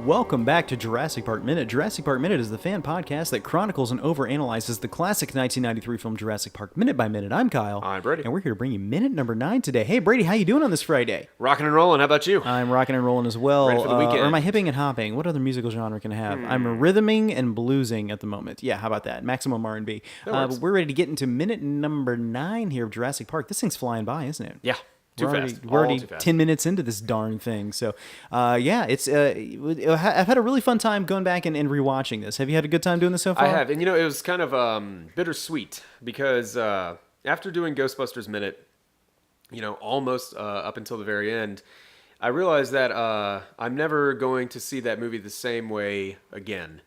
Welcome back to Jurassic Park Minute. Jurassic Park Minute is the fan podcast that chronicles and overanalyzes the classic 1993 film Jurassic Park minute by minute. I'm Kyle. I'm Brady. And we're here to bring you minute number 9 today. Hey, Brady, how you doing on this Friday? Rocking and rolling. How about you? I'm rocking and rolling as well. Ready for the weekend. Or am I hipping and hopping? What other musical genre can I have? I'm rhythming and bluesing at the moment. Yeah, how about that? Maximum R&B. But we're ready to get into minute number 9 here of Jurassic Park. This thing's flying by, isn't it? Yeah. We're already 10 minutes into this darn thing. So, it's I've had a really fun time going back and rewatching this. Have you had a good time doing this so far? I have. And, it was kind of bittersweet because after doing Ghostbusters Minute, almost up until the very end, I realized that I'm never going to see that movie the same way again.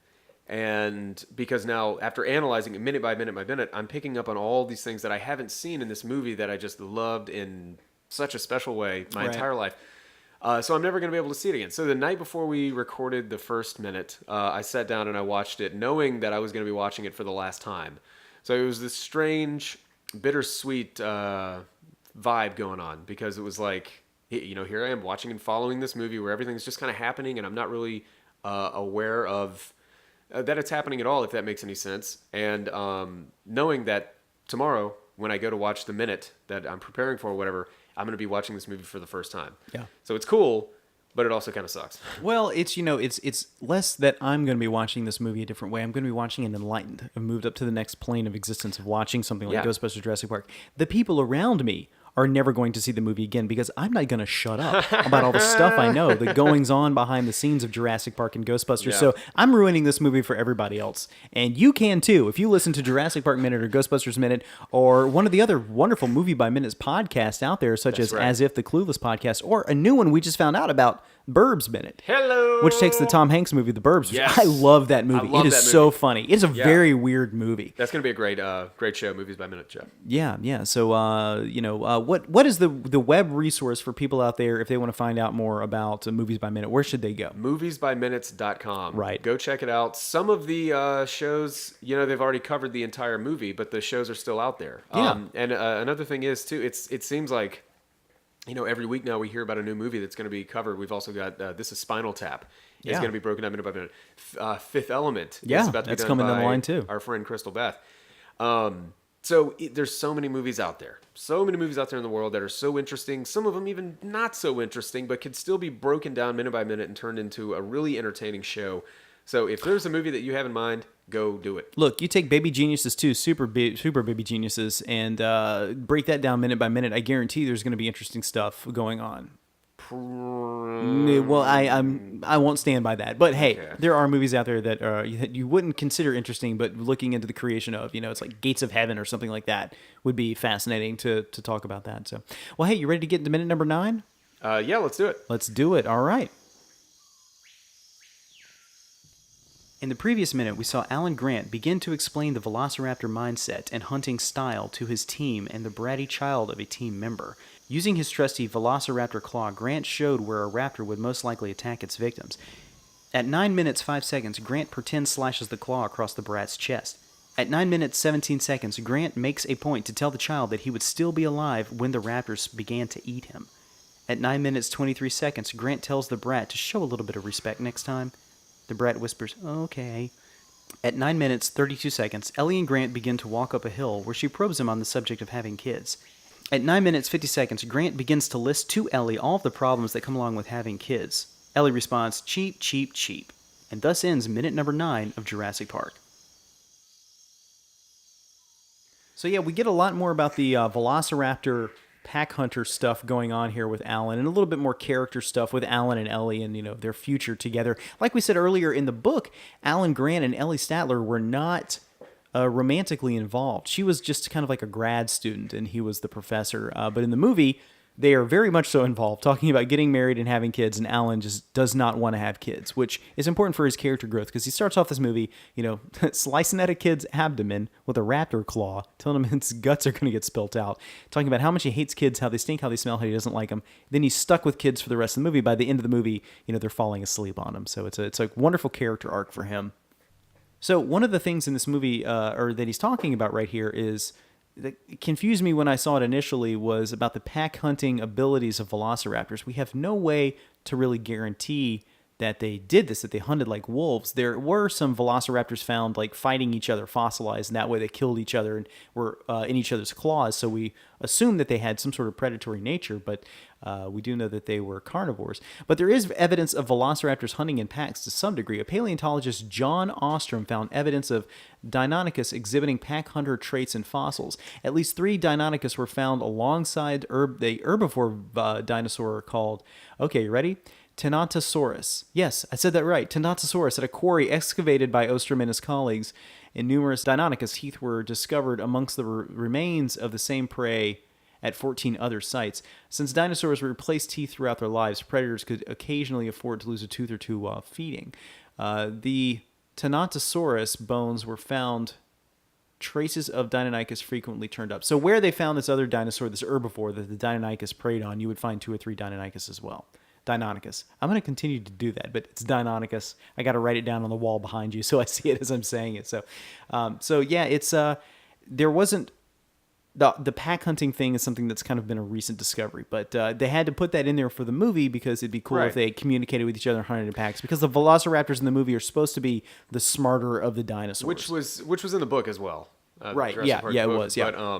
And because now, after analyzing it minute by minute, I'm picking up on all these things that I haven't seen in this movie that I just loved in such a special way my entire life. So I'm never going to be able to see it again. So the night before we recorded the first minute, I sat down and I watched it knowing that I was going to be watching it for the last time. So it was this strange, bittersweet vibe going on because it was like, here I am watching and following this movie where everything's just kind of happening and I'm not really aware of that it's happening at all, if that makes any sense. And knowing that tomorrow, when I go to watch the minute that I'm preparing for or whatever, I'm going to be watching this movie for the first time. Yeah. So it's cool, but it also kind of sucks. Well, it's less that I'm going to be watching this movie a different way. I'm going to be watching it enlightened. I've moved up to the next plane of existence of watching something like Ghostbusters Jurassic Park. The people around me are never going to see the movie again because I'm not going to shut up about all the stuff I know, the goings on behind the scenes of Jurassic Park and Ghostbusters. Yeah. So I'm ruining this movie for everybody else. And you can too. If you listen to Jurassic Park Minute or Ghostbusters Minute or one of the other wonderful Movie by Minutes podcasts out there, such As If the Clueless podcast, or a new one we just found out about, Burbs Minute. Hello! Which takes the Tom Hanks movie, The Burbs. Yes. I love that movie. It is so funny. It is a very weird movie. That's going to be a great show, Movies by Minute show. Yeah. So, what is the web resource for people out there if they want to find out more about Movies by Minute? Where should they go? Moviesbyminutes.com. Right. Go check it out. Some of the shows, they've already covered the entire movie, but the shows are still out there. Yeah. And another thing is, too, it seems like, every week now we hear about a new movie that's going to be covered. We've also got This is Spinal Tap. It's going to be broken down minute by minute. Fifth Element is about to be done coming by down the line too. Our friend Crystal Beth. So there's so many movies out there. So many movies out there in the world that are so interesting. Some of them even not so interesting, but could still be broken down minute by minute and turned into a really entertaining show. So if there's a movie that you have in mind, go do it. Look, you take Baby Geniuses 2, Super Baby Geniuses, and break that down minute by minute. I guarantee there's going to be interesting stuff going on. Well, I won't stand by that. But hey, there are movies out there that you wouldn't consider interesting, but looking into the creation of, it's like Gates of Heaven or something like that would be fascinating to talk about that. So, well, hey, you ready to get into minute number 9? Yeah, let's do it. Let's do it. All right. In the previous minute, we saw Alan Grant begin to explain the Velociraptor mindset and hunting style to his team and the bratty child of a team member. Using his trusty Velociraptor claw, Grant showed where a raptor would most likely attack its victims. At 9 minutes 5 seconds, Grant pretends slashes the claw across the brat's chest. At 9 minutes 17 seconds, Grant makes a point to tell the child that he would still be alive when the raptors began to eat him. At 9 minutes 23 seconds, Grant tells the brat to show a little bit of respect next time. The brat whispers, "Okay." At 9 minutes 32 seconds, Ellie and Grant begin to walk up a hill where she probes him on the subject of having kids. At 9 minutes 50 seconds, Grant begins to list to Ellie all of the problems that come along with having kids. Ellie responds, "Cheap, cheap, cheap." And thus ends minute number 9 of Jurassic Park. So yeah, we get a lot more about the Velociraptor pack hunter stuff going on here with Alan, and a little bit more character stuff with Alan and Ellie and their future together. Like we said earlier in the book, Alan Grant and Ellie Statler were not romantically involved. She was just kind of like a grad student and he was the professor. But in the movie, they are very much so involved, talking about getting married and having kids, and Alan just does not want to have kids, which is important for his character growth because he starts off this movie, slicing at a kid's abdomen with a raptor claw, telling him his guts are going to get spilt out, talking about how much he hates kids, how they stink, how they smell, how he doesn't like them. Then he's stuck with kids for the rest of the movie. By the end of the movie, they're falling asleep on him. So it's a wonderful character arc for him. So one of the things in this movie, or that he's talking about right here, is that confused me when I saw it initially was about the pack hunting abilities of velociraptors. We have no way to really guarantee that they did this, that they hunted like wolves. There were some velociraptors found like fighting each other, fossilized, and that way they killed each other and were in each other's claws. So we assume that they had some sort of predatory nature, but we do know that they were carnivores. But there is evidence of velociraptors hunting in packs to some degree. A paleontologist, John Ostrom, found evidence of Deinonychus exhibiting pack hunter traits in fossils. At least 3 Deinonychus were found alongside the herbivore dinosaur called, okay, you ready? Tenontosaurus. Yes, I said that right. Tenontosaurus at a quarry excavated by Ostrom and his colleagues. And numerous Deinonychus teeth were discovered amongst the remains of the same prey at 14 other sites. Since dinosaurs replaced teeth throughout their lives, predators could occasionally afford to lose a tooth or two while feeding. The Tenontosaurus bones were found. Traces of Deinonychus frequently turned up. So where they found this other dinosaur, this herbivore that the Deinonychus preyed on, you would find 2 or 3 Deinonychus as well. Deinonychus. I'm going to continue to do that, but it's Deinonychus. I got to write it down on the wall behind you so I see it as I'm saying it. So yeah, it's there wasn't the pack hunting thing is something that's kind of been a recent discovery, but they had to put that in there for the movie because it'd be cool if they communicated with each other and hunted in packs. Because the velociraptors in the movie are supposed to be the smarter of the dinosaurs, which was in the book as well. Right? Jurassic Park Yeah, book. it was. Yeah.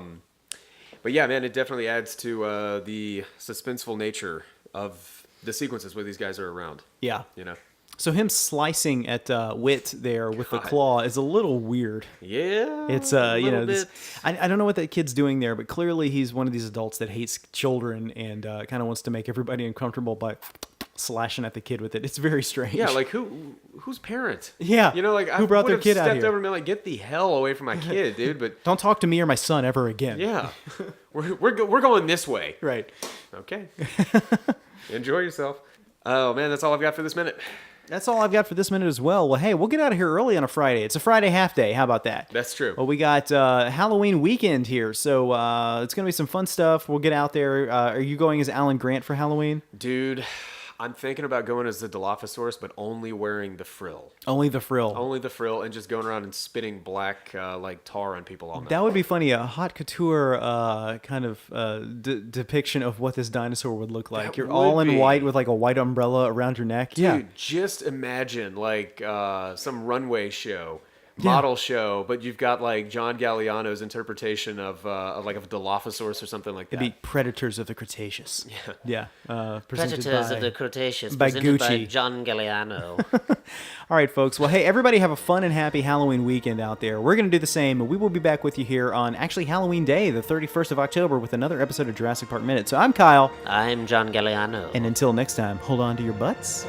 But yeah, man, it definitely adds to the suspenseful nature of the sequences where these guys are around. Yeah. You know. So him slicing at Wit there with the claw is a little weird. Yeah. It's you know, I don't know what that kid's doing there, but clearly he's one of these adults that hates children and kind of wants to make everybody uncomfortable by slashing at the kid with it. It's very strange. Yeah, like who's parent? Yeah. You know, like who brought their kid out stepped here? over and been like, get the hell away from my kid, dude. But don't talk to me or my son ever again. Yeah. we're going this way. Right. Okay. Enjoy yourself. Oh man, that's all I've got for this minute. That's all I've got for this minute as well. Well, hey, we'll get out of here early on a Friday. It's a Friday half day. How about that? That's true. Well, we got Halloween weekend here, so it's going to be some fun stuff. We'll get out there. Are you going as Alan Grant for Halloween? Dude, I'm thinking about going as the Dilophosaurus, but only wearing the frill. Only the frill. Only the frill, and just going around and spitting black like tar on people all night. That would be funny. A haute couture kind of depiction of what this dinosaur would look like. That You're all in would be. white with like a white umbrella around your neck. Dude, just imagine like some runway show. Model show, but you've got like John Galliano's interpretation of like a Dilophosaurus or something like that. It'd be Predators of the Cretaceous. Yeah. Predators of the Cretaceous, by presented by Gucci. John Galliano. All right, folks. Well, hey, everybody have a fun and happy Halloween weekend out there. We're going to do the same, and we will be back with you here on actually Halloween Day, the 31st of October, with another episode of Jurassic Park Minute. So I'm Kyle. I'm John Galliano. And until next time, hold on to your butts.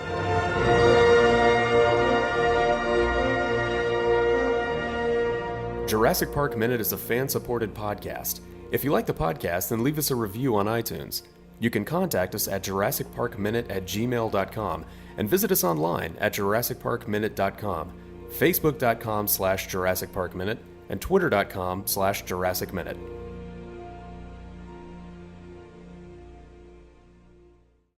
Jurassic Park Minute is a fan-supported podcast. If you like the podcast, then leave us a review on iTunes. You can contact us at JurassicParkMinute@gmail.com and visit us online at JurassicParkMinute.com, Facebook.com/JurassicParkMinute, and Twitter.com/JurassicMinute.